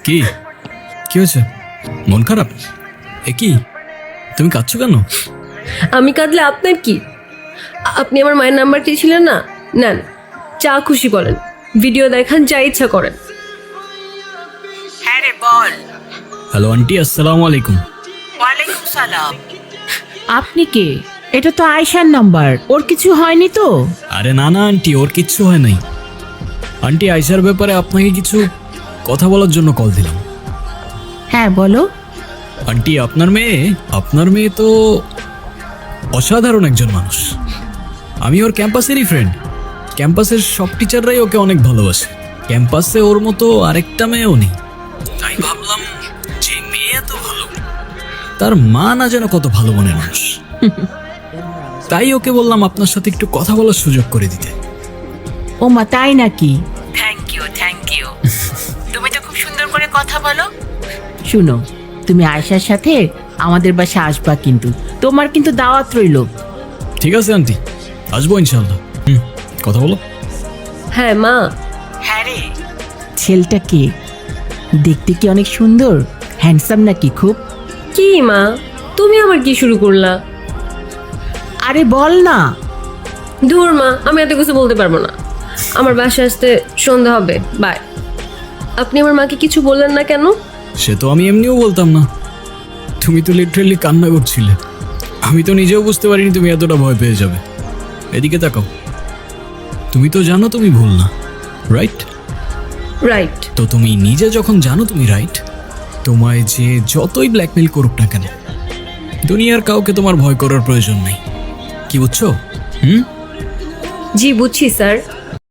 কি কি হয়েছে? মন খারাপ? এ কি, তুমি কাঁদছো কেন? আমি কাঁদলে আপনার কি? আপনি আমার মায়ের নাম্বার চেয়েছিলেন না, নেন, যা খুশি বলেন, ভিডিও দেখান, যা ইচ্ছা করেন। হ্যাঁ রে বল। হ্যালো আন্টি, আসসালামু আলাইকুম। ওয়ালাইকুম সালাম। আপনি কে? এটা তো আয়শার নাম্বার, ওর কিছু হয়নি তো? আরে না না আন্টি, ওর কিচ্ছু হয় নাই। আন্টি, আয়শার ব্যাপারে আপনাকে কিছু কথা বলার জন্য কল দিলাম। হ্যাঁ বলো। আন্টি, আপনার মেয়ে তো অসাধারণ একজন মানুষ। আমি ওর ক্যাম্পাসেরই ফ্রেন্ড। ক্যাম্পাসের সব টিচাররাই ওকে অনেক ভালোবাসে। ক্যাম্পাসে ওর মতো আরেকটা মেয়েও নেই। তাই ভাবলাম, যে মেয়ে এত ভালো, তার মা না যেন কত ভালো মনের মানুষ। তাই ওকে বললাম আপনার সাথে একটু কথা বলার সুযোগ করে দিতে। ও মা, তাই নাকি? Thank you. তুমি তো খুব সুন্দর করে কথা বলো। শুনো, তুমি আয়শার সাথে আমাদের বাসায় আসবা, কিন্তু তোমার কিন্তু দাওয়াত রইল। ঠিক আছে আন্টি, আসবো ইনশাল্লাহ। কথা বলো। হ্যাঁ মা। হ্যাঁ রে। ছেলেটা কে? দেখতে কি অনেক সুন্দর, হ্যান্ডসাম নাকি খুব? কি মা, তুমি আমার কি শুরু করলা? আরে বল না। ধুর মা, আমি এত কিছু বলতে পারবো না। আমার বাসায় আসতে সন্ধ্যা হবে, বাই। আপনি আমার মাকে কিছু বললেন না কেন? সে তো আমি এমনিও বলতাম না। তুমি তো লিটারেলি কান্না করছিলে। আমি তো নিজেও বুঝতে পারিনি তুমি এতটা ভয় পেয়ে যাবে। এদিকে তাকাও, তুমি তো জানো তুমি ভুল না, রাইট? রাইট। তো তুমি নিজে যখন জানো তুমি রাইট, তোমায় যে যতই ব্ল্যাকমেল করুক না কেন, দুনিয়ার কাউকে তোমার ভয় করার প্রয়োজন নেই। কি বুঝছো? জি বুঝছি স্যার।